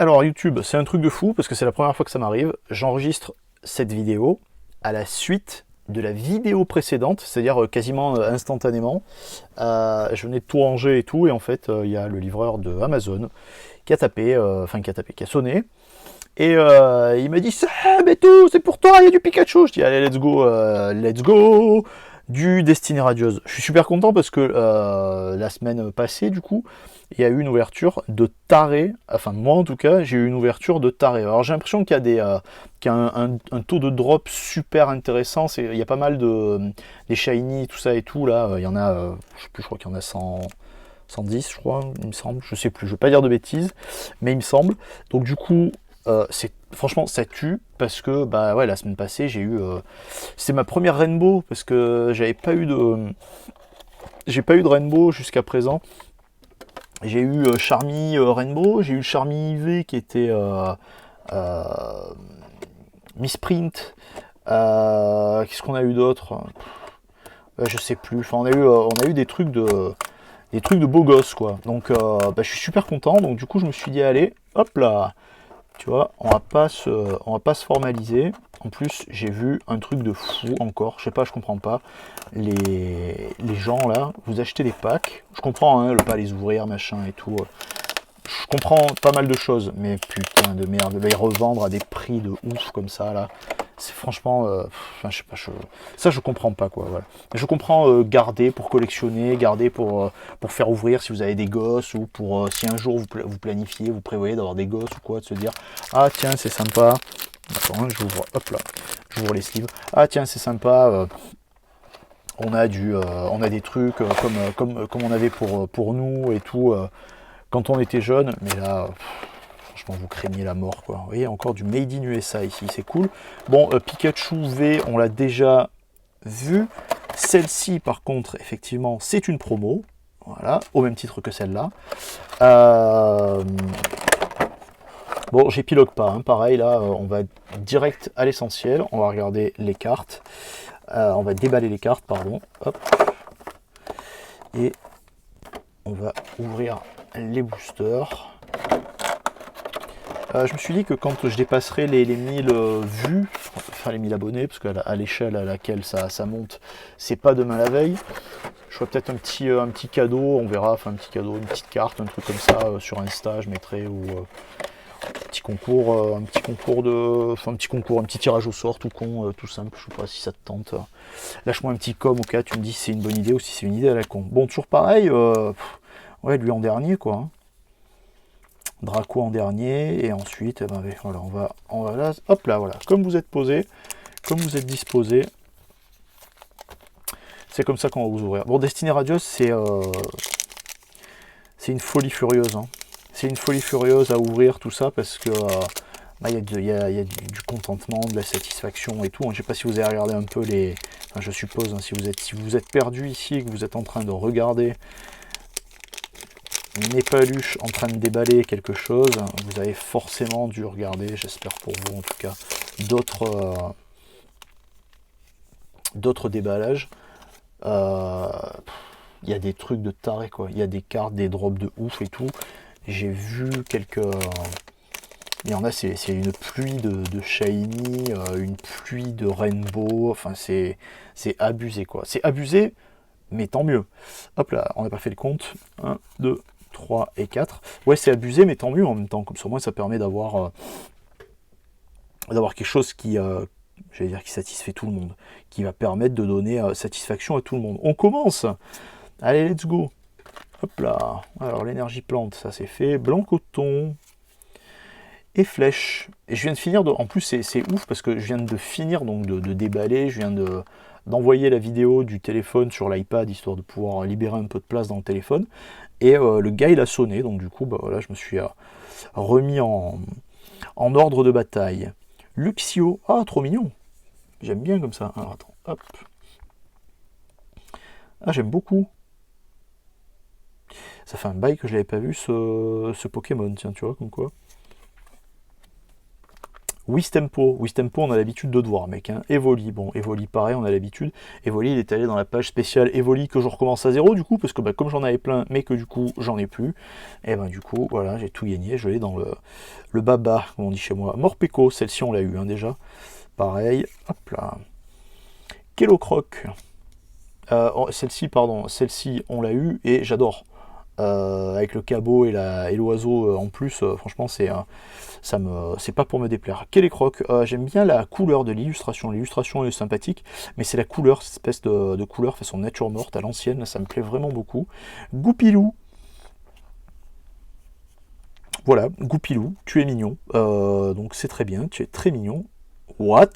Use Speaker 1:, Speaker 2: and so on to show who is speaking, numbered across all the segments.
Speaker 1: Alors YouTube, c'est un truc de fou parce que c'est la première fois que ça m'arrive. J'enregistre cette vidéo à la suite de la vidéo précédente, c'est-à-dire quasiment instantanément. Je venais de tout ranger et tout, et en fait, il y a le livreur de Amazon qui a tapé, qui a sonné. Et il m'a dit, mais tout, c'est pour toi, il y a du Pikachu. Je dis, allez, let's go. Du Destiné Radieuse. Je suis super content parce que la semaine passée, du coup, il y a eu une ouverture de taré. Enfin, moi en tout cas, j'ai eu une ouverture de taré. Alors j'ai l'impression qu'il y a qu'il y a un taux de drop super intéressant. Il y a pas mal des shiny, tout ça et tout. Là, il y en a, je sais plus, je crois qu'il y en a 110, je crois, il me semble. Je sais plus, je veux pas dire de bêtises, mais il me semble. Donc du coup, franchement ça tue parce que bah ouais, la semaine passée j'ai eu c'est ma première rainbow parce que j'ai pas eu de rainbow jusqu'à présent. J'ai eu Charmy rainbow, j'ai eu Charmy IV qui était euh, Misprint. Qu'est-ce qu'on a eu d'autre? Je sais plus. Enfin, on a eu des trucs de beau gosse quoi. Donc bah, je suis super content. Donc du coup je me suis dit allez, hop là. Tu vois, on va pas se formaliser. En plus, j'ai vu un truc de fou encore. Je sais pas, je comprends pas. Les gens là, vous achetez des packs. Je comprends, hein, le pas les ouvrir, machin et tout. Je comprends pas mal de choses, mais putain de merde, les revendre à des prix de ouf comme ça là. C'est franchement, enfin, je sais pas, ça je comprends pas quoi. Voilà. Je comprends garder pour collectionner, garder pour faire ouvrir si vous avez des gosses ou pour si un jour vous planifiez, vous prévoyez d'avoir des gosses ou quoi, de se dire ah tiens c'est sympa. Attends, j'ouvre, hop là, j'ouvre les sleeves. Ah tiens c'est sympa. On a des trucs comme on avait pour nous et tout quand on était jeune, mais là. Franchement, vous craignez la mort, quoi. Vous voyez, encore du Made in USA ici, c'est cool. Bon, Pikachu V, on l'a déjà vu. Celle-ci, par contre, effectivement, c'est une promo. Voilà, au même titre que celle-là. Bon, j'épilogue pas, hein. Pareil, là, on va direct à l'essentiel. On va regarder les cartes. On va déballer les cartes, pardon. Hop. Et on va ouvrir les boosters. Je me suis dit que quand je dépasserai les 1000 vues, enfin les 1000 abonnés, parce qu'à l'échelle à laquelle ça monte, c'est pas demain la veille, je ferai peut-être un petit cadeau, on verra, enfin un petit cadeau, une petite carte, un truc comme ça sur Insta, je mettrai, ou un petit concours enfin un petit concours, un petit tirage au sort tout con, tout simple, je sais pas si ça te tente. Lâche-moi un petit com au cas, tu me dis si c'est une bonne idée ou si c'est une idée à la con. Bon, toujours pareil, ouais, lui en dernier quoi. Hein. Draco en dernier, et ensuite, ben, voilà, on va là, hop là, voilà, comme vous êtes posé, comme vous êtes disposé, c'est comme ça qu'on va vous ouvrir. Bon, Destiné Radieuse, c'est une folie furieuse, hein. C'est une folie furieuse à ouvrir tout ça, parce que bah, il y a du contentement, de la satisfaction et tout. Je ne sais pas si vous avez regardé un peu les... Enfin, je suppose, hein, si vous êtes perdu ici et que vous êtes en train de regarder mes paluches en train de déballer quelque chose, vous avez forcément dû regarder, j'espère pour vous en tout cas, d'autres déballages. Il y a des trucs de taré quoi, il y a des cartes, des drops de ouf et tout. J'ai vu quelques... Il y en a, c'est une pluie de shiny, une pluie de rainbow, enfin c'est abusé quoi. C'est abusé, mais tant mieux. Hop là, on n'a pas fait le compte. 1, 2, 3 et 4. Ouais, c'est abusé, mais tant mieux en même temps. Comme ça, moi, ça permet d'avoir quelque chose qui, j'allais dire, qui satisfait tout le monde, qui va permettre de donner satisfaction à tout le monde. On commence. Allez, let's go. Hop là. Alors, l'énergie plante, ça c'est fait. Blanc coton et flèche. Et je viens de finir, en plus c'est ouf parce que je viens de finir donc de déballer, je viens d'envoyer la vidéo du téléphone sur l'iPad histoire de pouvoir libérer un peu de place dans le téléphone. Et le gars il a sonné, donc du coup bah voilà, je me suis remis en ordre de bataille. Luxio, ah trop mignon, j'aime bien comme ça. Alors attends, hop. Ah j'aime beaucoup. Ça fait un bail que je l'avais pas vu ce Pokémon, tiens tu vois comme quoi. Wistempo, on a l'habitude de te voir, mec. Hein. Evoli, bon, Evoli, pareil, on a l'habitude. Evoli, il est allé dans la page spéciale Evoli que je recommence à zéro, du coup, parce que bah, comme j'en avais plein, mais que du coup, j'en ai plus, et ben du coup, voilà, j'ai tout gagné. Je l'ai dans le baba, comme on dit chez moi. Morpeko, celle-ci, on l'a eu, hein, déjà. Pareil, hop là. Kellocroc. Celle-ci, pardon, celle-ci, on l'a eu, et j'adore. Avec le cabot et l'oiseau en plus, franchement, c'est pas pour me déplaire. Kellocroc, j'aime bien la couleur de l'illustration. L'illustration est sympathique, mais c'est la couleur, cette espèce de couleur façon nature morte à l'ancienne, ça me plaît vraiment beaucoup. Goupilou. Voilà, Goupilou, tu es mignon. Donc c'est très bien, tu es très mignon. What?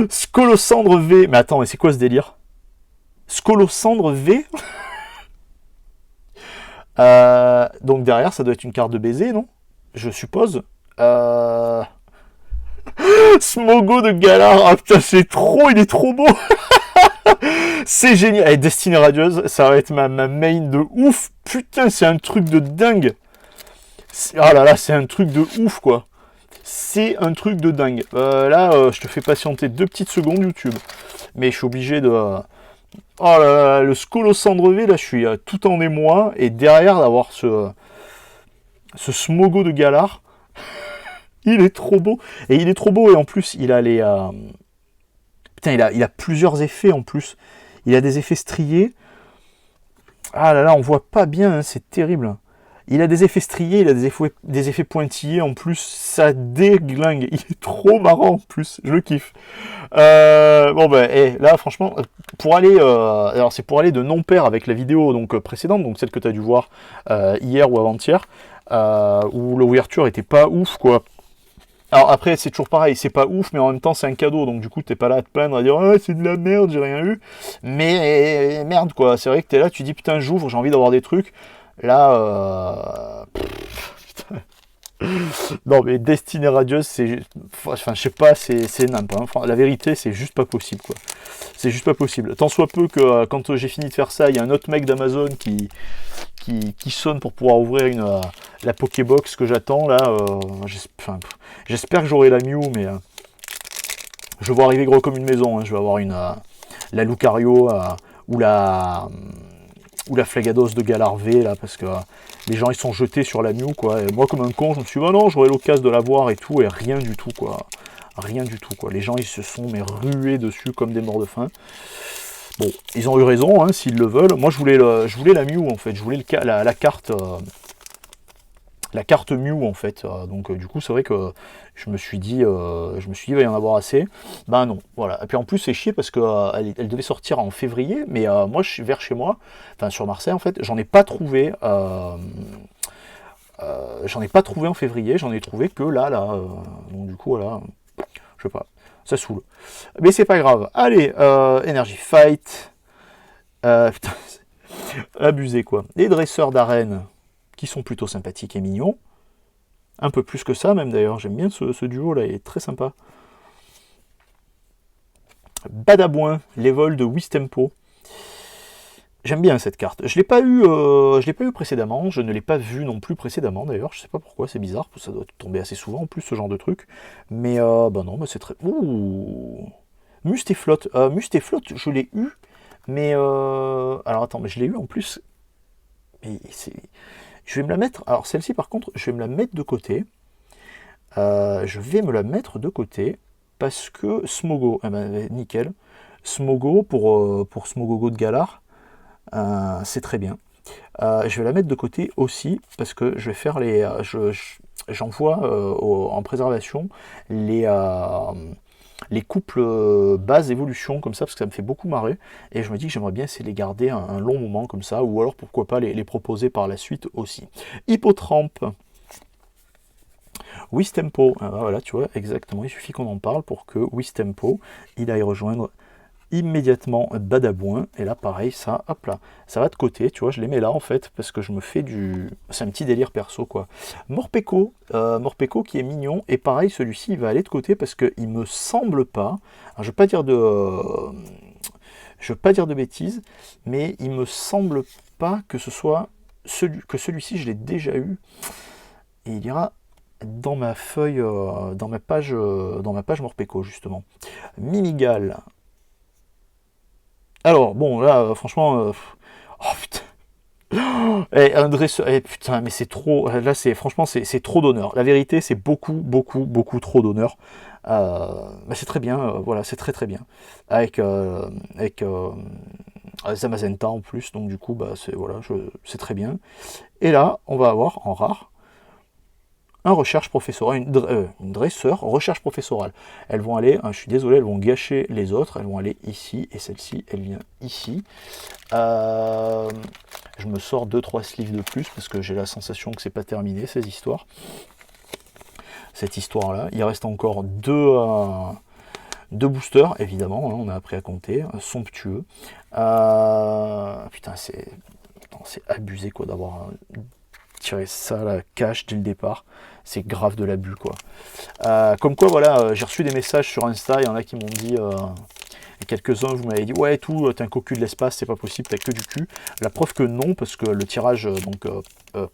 Speaker 1: Scolosandre V. Mais attends, mais c'est quoi ce délire? Scolosandre V. Donc derrière, ça doit être une carte de baiser, non? Je suppose. Smogo de Galar. Ah putain, c'est trop, il est trop beau. C'est génial. Et Destinée Radieuse, ça va être ma main de ouf. Putain, c'est un truc de dingue. Ah là là, c'est un truc de ouf, quoi. C'est un truc de dingue. Là, je te fais patienter 2 petites secondes, YouTube. Mais je suis obligé de... Oh là là, le Scolosandre V, là, je suis tout en émoi. Et derrière, d'avoir ce Smogo de Galar, il est trop beau. Et il est trop beau, et en plus, il a les... Putain, il a plusieurs effets, en plus. Il a des effets striés. Ah là là, on voit pas bien, hein, c'est terrible. Il a des effets striés, il a des effets pointillés, en plus, ça déglingue. Il est trop marrant, en plus, je le kiffe. Bon ben, là franchement, pour aller, alors c'est pour aller de non-pair avec la vidéo donc précédente, donc celle que tu as dû voir hier ou avant-hier, où l'ouverture était pas ouf, quoi. Alors après, c'est toujours pareil, c'est pas ouf, mais en même temps, c'est un cadeau, donc du coup, t'es pas là à te plaindre, à dire ah, c'est de la merde, j'ai rien eu. Mais merde, quoi, c'est vrai que t'es là, tu dis putain, j'ouvre, j'ai envie d'avoir des trucs. Là, non, mais Destinée Radieuse, c'est. Enfin, je sais pas, c'est nimp. Hein. Enfin, la vérité, c'est juste pas possible, quoi. C'est juste pas possible. Tant soit peu que quand j'ai fini de faire ça, il y a un autre mec d'Amazon qui sonne pour pouvoir ouvrir la Pokébox que j'attends. Là, j'espère que j'aurai la Mew, mais je vais arriver gros comme une maison. Hein. Je vais avoir la Lucario ou la Flagados de Galar V, là, parce que les gens ils sont jetés sur la Mew, quoi. Et moi, comme un con, je me suis dit, bah non, j'aurai l'occasion de la voir et tout, et rien du tout, quoi. Rien du tout, quoi. Les gens ils se sont rués dessus comme des morts de faim. Bon, ils ont eu raison, hein, s'ils le veulent. Moi, je voulais la Mew, en fait. Je voulais la carte. La carte Mew, en fait. Donc du coup, c'est vrai que je me suis dit, il va y en avoir assez. Ben non, voilà. Et puis en plus, c'est chier parce que elle devait sortir en février, mais moi, je suis vers chez moi, enfin sur Marseille, en fait, j'en ai pas trouvé. J'en ai pas trouvé en février, j'en ai trouvé que là. Donc du coup, voilà, je sais pas, ça saoule. Mais c'est pas grave. Allez, Energy Fight. Putain, abusé, quoi. Les dresseurs d'arène, qui sont plutôt sympathiques et mignons. Un peu plus que ça, même d'ailleurs. J'aime bien ce duo-là, il est très sympa. Badabouin, les vols de Wistempo. J'aime bien cette carte. Je l'ai pas eu précédemment. Je ne l'ai pas vu non plus précédemment d'ailleurs. Je sais pas pourquoi, c'est bizarre. Ça doit tomber assez souvent en plus ce genre de truc. Mais bah non, bah c'est très. Ouh, Mustéflotte. Mustéflotte, je l'ai eu. Mais alors attends, mais je l'ai eu en plus. Mais c'est. Je vais me la mettre. Alors celle-ci par contre, je vais me la mettre de côté. Je vais me la mettre de côté parce que Smogo, eh ben, nickel. Smogo pour Smogogo de Galar, c'est très bien. Je vais la mettre de côté aussi parce que je vais faire j'envoie en préservation les couples base évolution comme ça parce que ça me fait beaucoup marrer et je me dis que j'aimerais bien essayer de les garder un long moment comme ça ou alors pourquoi pas les proposer par la suite aussi. Hippotrampe. Wistempo, voilà, tu vois, exactement, il suffit qu'on en parle pour que Wistempo, il aille rejoindre immédiatement Badabouin, et là, pareil, ça, hop là, ça va de côté, tu vois, je les mets là, en fait, parce que je me fais c'est un petit délire perso, quoi. Morpeko, Morpeko qui est mignon, et pareil, celui-ci, il va aller de côté, parce qu'il me semble pas, alors, je ne veux pas dire de bêtises, mais il me semble pas que ce soit que celui-ci, je l'ai déjà eu, et il ira dans ma feuille, dans ma page Morpeko justement. Mimigal. Alors bon là franchement, oh putain. Et un dresseur, putain mais c'est trop, là c'est franchement c'est trop d'honneur. La vérité c'est beaucoup trop d'honneur. C'est très bien, voilà c'est très bien. Avec Zamazenta en plus, donc du coup bah c'est voilà, c'est très bien. Et là on va avoir en rare un recherche professorale, une dresseur recherche professorale. Elles vont aller, je suis désolé, elles vont gâcher les autres, elles vont aller ici, et celle-ci, elle vient ici. Je me sors 2-3 sleeves de plus, parce que j'ai la sensation que c'est pas terminé, ces histoires. Cette histoire-là, il reste encore deux boosters, évidemment, hein, on a appris à compter, somptueux. Putain, c'est abusé, quoi, d'avoir tirer ça la cache dès le départ, c'est grave de l'abus quoi. Comme quoi voilà, j'ai reçu des messages sur Insta, il y en a qui m'ont dit, quelques-uns vous m'avez dit ouais tout, t'es un cocu de l'espace, c'est pas possible, t'as que du cul. La preuve que non, parce que le tirage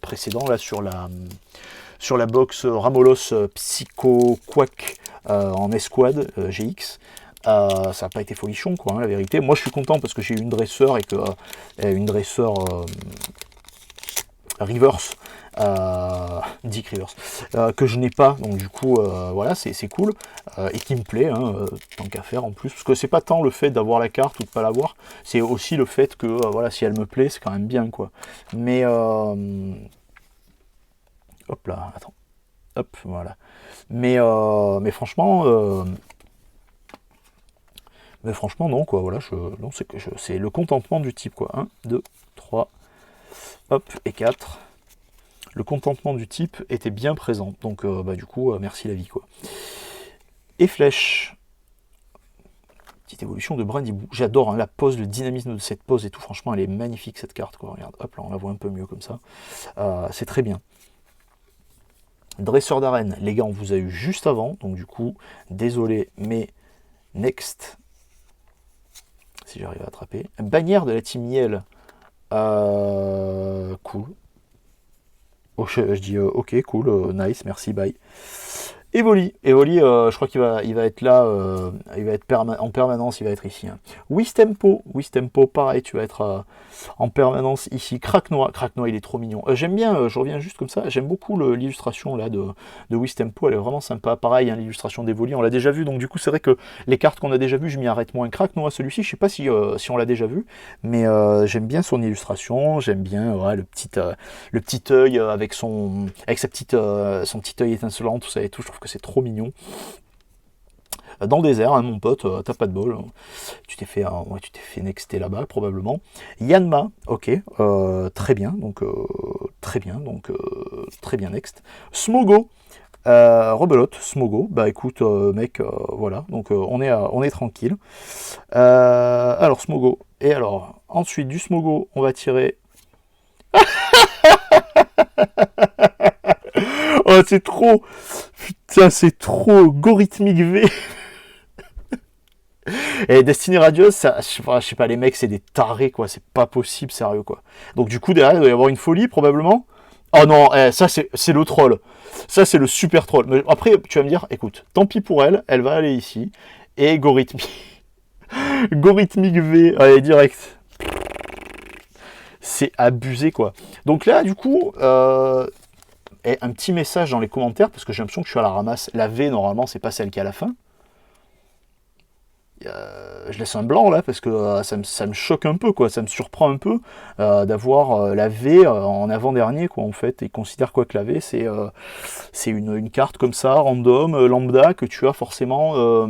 Speaker 1: précédent là sur la box Ramolos Psycho Quack en escouade GX, ça n'a pas été folichon quoi, hein, la vérité. Moi je suis content parce que j'ai eu une dresseur et que une dresseur reverse, Dick Rivers, que je n'ai pas, donc du coup voilà c'est cool, et qui me plaît, hein, tant qu'à faire en plus, parce que c'est pas tant le fait d'avoir la carte ou de pas l'avoir, c'est aussi le fait que voilà, si elle me plaît c'est quand même bien quoi. Mais hop là, attends, hop voilà, mais franchement non quoi, voilà, non, c'est le contentement du type quoi. 1, 2, 3, hop, et 4. Le contentement du type était bien présent. Donc du coup, merci la vie quoi. Et flèche. Petite évolution de Brindibou. J'adore hein, la pose, le dynamisme de cette pose et tout. Franchement, elle est magnifique cette carte quoi. Regarde, hop là, on la voit un peu mieux comme ça. C'est très bien. Dresseur d'arène, les gars, on vous a eu juste avant. Donc du coup, désolé, mais next. Si j'arrive à attraper. Bannière de la team Yel. Cool. Oh, je dis ok, cool, nice, merci, bye. Evoli, je crois qu'il va être là, il va être en permanence, il va être ici. Hein. Wistempo, pareil, tu vas être en permanence ici. Cracknois, il est trop mignon. J'aime bien, je reviens juste comme ça, j'aime beaucoup l'illustration là de Wistempo, elle est vraiment sympa. Pareil, hein, l'illustration d'Evoli, on l'a déjà vu, donc du coup c'est vrai que les cartes qu'on a déjà vues, je m'y arrête moins. Cracknois, celui-ci, je sais pas si on l'a déjà vu, mais j'aime bien son illustration, j'aime bien le petit œil avec son petit œil étincelant, tout ça et tout, je trouve que c'est trop mignon. Dans le désert, hein, mon pote, t'as pas de bol. Tu t'es fait nexter là-bas, probablement. Yanma, ok, très bien, donc très bien next. Smogo, rebelote, Smogo, bah écoute, mec, voilà, donc on est tranquille. Alors, Smogo, et alors, ensuite du Smogo, on va tirer... Oh, c'est trop... Putain, c'est trop Gorithmic V. Et Destiny Radios, ça, je sais pas, les mecs, c'est des tarés, quoi. C'est pas possible, sérieux, quoi. Donc, du coup, derrière, il doit y avoir une folie, probablement. Oh non, ça, c'est le troll. Ça, c'est le super troll. Mais après, tu vas me dire, écoute, tant pis pour elle, elle va aller ici. Et Gorithmic V, allez, direct. C'est abusé, quoi. Donc là, du coup... Et un petit message dans les commentaires, parce que j'ai l'impression que je suis à la ramasse. La V, normalement, c'est pas celle qui est à la fin. Je laisse un blanc, là, parce que ça me choque un peu, quoi. Ça me surprend un peu d'avoir la V en avant-dernier, quoi, en fait. Et considère quoi que la V, c'est une carte comme ça, random, lambda, que tu as forcément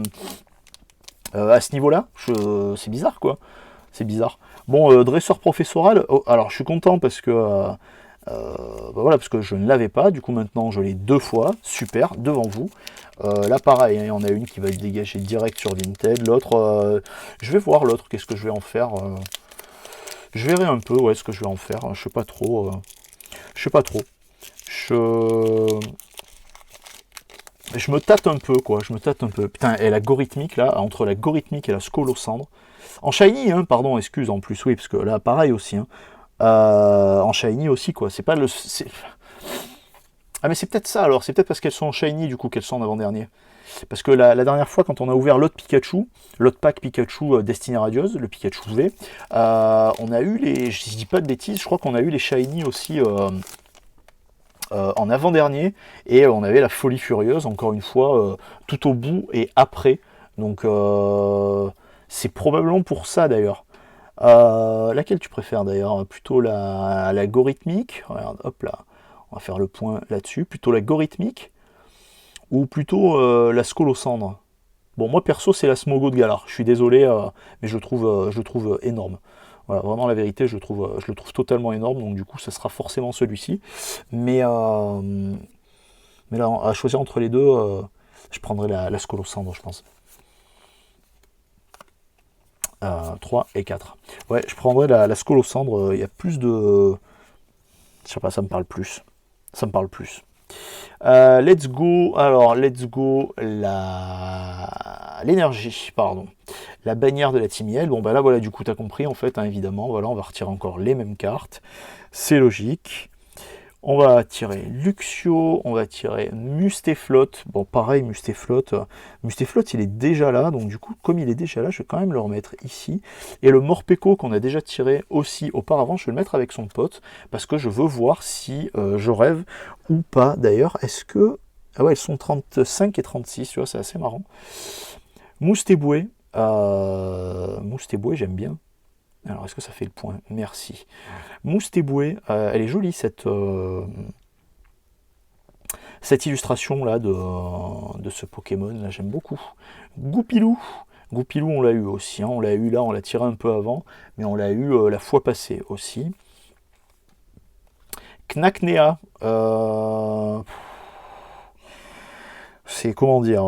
Speaker 1: à ce niveau-là. C'est bizarre, quoi. C'est bizarre. Bon, dresseur professoral, alors je suis content parce que... voilà, parce que je ne l'avais pas, du coup maintenant je l'ai 2 fois, super, devant vous. Là pareil, hein, il y en a une qui va être dégagée direct sur Vinted, l'autre, je vais voir l'autre, qu'est-ce que je vais en faire. Je verrai un peu, ouais, ce que je vais en faire, je sais pas trop. Je me tâte un peu, quoi, Putain, et la gorithmique, là, entre la gorithmique et la scolocendre, en shiny, hein, pardon, excuse, en plus, oui, parce que là, pareil aussi, hein. En shiny aussi quoi, c'est pas le... Ah mais c'est peut-être ça alors, c'est peut-être parce qu'elles sont en shiny du coup qu'elles sont en avant-dernier. Parce que la dernière fois quand on a ouvert l'autre Pikachu, l'autre pack Pikachu Destiné Radieuse, le Pikachu V, on a eu les, je dis pas de bêtises, je crois qu'on a eu les shiny aussi en avant-dernier, et on avait la folie furieuse, encore une fois, tout au bout et après. Donc c'est probablement pour ça d'ailleurs. Laquelle tu préfères d'ailleurs? Plutôt la algorithmique? Regarde, hop là, on va faire le point là-dessus. Plutôt l'algorithmique ou plutôt la scolosandre? Bon, moi perso, c'est la Smogo de Galar. Je suis désolé, mais je le trouve énorme. Voilà, vraiment la vérité, je le trouve totalement énorme. Donc du coup, ça sera forcément celui-ci. Mais, mais là, à choisir entre les deux, je prendrai la Scolosandre, je pense. 3 et 4. Ouais, je prendrais la Scolosandre. Il y a plus de... Je sais pas, ça me parle plus. Ça me parle plus. Let's go. Alors, let's go l'énergie, pardon. La bannière de la Timiel. Bon, bah là, voilà, du coup, tu as compris, en fait, hein, évidemment. Voilà, on va retirer encore les mêmes cartes. C'est logique. On va tirer Luxio, on va tirer Mustéflotte. Bon, pareil, Mustéflotte. Mustéflotte, il est déjà là. Donc, du coup, comme il est déjà là, je vais quand même le remettre ici. Et le Morpeko qu'on a déjà tiré aussi auparavant, je vais le mettre avec son pote. Parce que je veux voir si je rêve ou pas. D'ailleurs, est-ce que... Ah ouais, elles sont 35 et 36, tu vois, c'est assez marrant. Moustéboué. Moustéboué, j'aime bien. Alors, est-ce que ça fait le point? Merci. Moustéboué, elle est jolie cette illustration là de ce Pokémon, là j'aime beaucoup. Goupilou, Goupilou on l'a eu aussi, hein, on l'a eu là, on l'a tiré un peu avant, mais on l'a eu la fois passée aussi. Knaknea, c'est comment dire,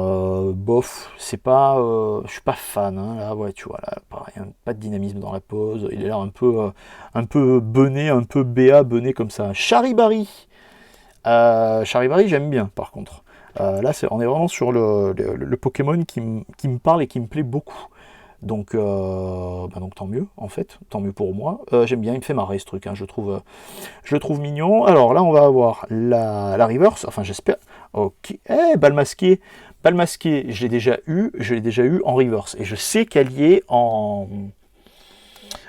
Speaker 1: bof, c'est pas, je suis pas fan, hein, là ouais tu vois là, pareil, hein, pas de dynamisme dans la pose, il a l'air un peu bené, un peu BA bené comme ça. Charibari, Charibari j'aime bien par contre. Là on est vraiment sur le Pokémon qui me parle et qui me plaît beaucoup. Donc tant mieux en fait, tant mieux pour moi. J'aime bien, il me fait marrer ce truc, hein, je le trouve mignon. Alors là on va avoir la reverse, enfin j'espère. Ok, balle masquée. Balle masquée, je l'ai déjà eu en reverse. Et je sais qu'elle y est en.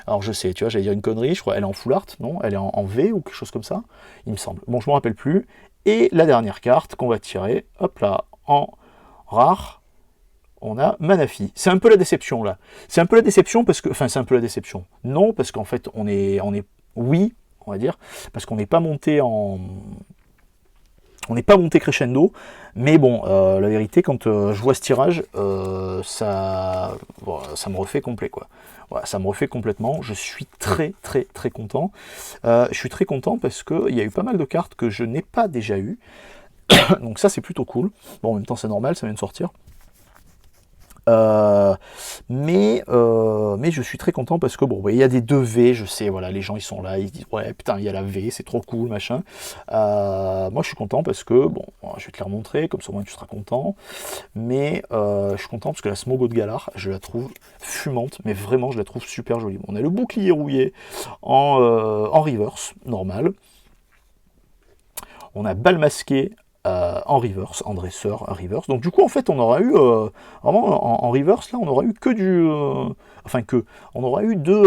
Speaker 1: Alors je sais, tu vois, j'allais dire une connerie, je crois elle est en full art, non? Elle est en V ou quelque chose comme ça, il me semble. Bon, je me rappelle plus. Et la dernière carte qu'on va tirer, hop là, en rare, on a Manafi. C'est un peu la déception là. C'est un peu la déception parce que. Enfin, c'est un peu la déception. Non, parce qu'en fait, on est. Oui, on va dire, parce qu'on n'est pas monté en. On n'est pas monté crescendo, mais bon, la vérité, quand je vois ce tirage, ça me refait complet, quoi. Voilà, ça me refait complètement. Je suis très, très, très content. Je suis très content parce qu'il y a eu pas mal de cartes que je n'ai pas déjà eues. Donc ça, c'est plutôt cool. Bon, en même temps, c'est normal, ça vient de sortir. Mais je suis très content parce que bon, il y a des 2V, je sais, voilà, les gens ils sont là, ils se disent ouais putain il y a la V, c'est trop cool machin. Moi je suis content parce que bon, je vais te les remontrer, comme ça au moins tu seras content. Mais je suis content parce que la Smogo de Galar, je la trouve fumante, mais vraiment je la trouve super jolie. Bon, on a le bouclier rouillé en reverse, normal. On a balle masquée en reverse, en dresseur, reverse. Donc du coup, en fait, on aura eu, vraiment, en reverse, là, on aura eu que du... on aura eu deux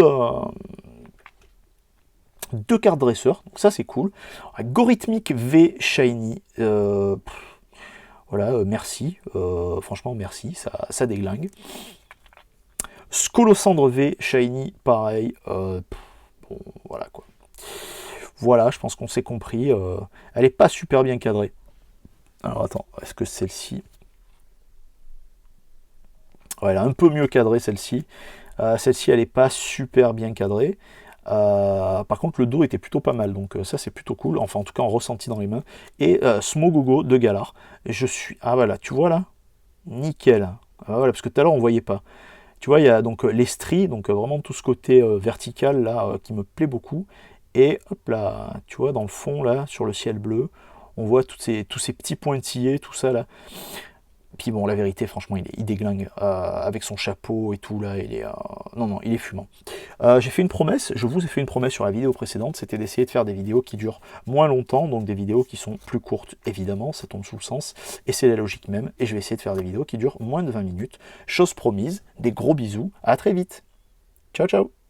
Speaker 1: cartes dresseur, donc ça c'est cool. Algorithmique V Shiny, voilà, merci, franchement merci, ça déglingue. Scolosandre V Shiny, pareil, bon, voilà quoi. Voilà, je pense qu'on s'est compris, elle est pas super bien cadrée. Alors attends, est-ce que celle-ci... Ouais, elle est un peu mieux cadrée celle-ci. Celle-ci, elle n'est pas super bien cadrée. Par contre, le dos était plutôt pas mal, donc ça c'est plutôt cool. Enfin, en tout cas, en ressenti dans les mains. Et Smogogo de Galar. Je suis... Ah voilà, tu vois là? Nickel. Ah, voilà, parce que tout à l'heure, on voyait pas. Tu vois, il y a donc les stries, donc vraiment tout ce côté vertical là qui me plaît beaucoup. Et hop là, tu vois, dans le fond là, sur le ciel bleu, on voit tous ces petits pointillés, tout ça là. Puis bon, la vérité, franchement, il déglingue avec son chapeau et tout là. Non, non, il est fumant. J'ai fait une promesse, je vous ai fait une promesse sur la vidéo précédente, c'était d'essayer de faire des vidéos qui durent moins longtemps, donc des vidéos qui sont plus courtes, évidemment, ça tombe sous le sens, et c'est la logique même. Et je vais essayer de faire des vidéos qui durent moins de 20 minutes. Chose promise, des gros bisous, à très vite. Ciao, ciao.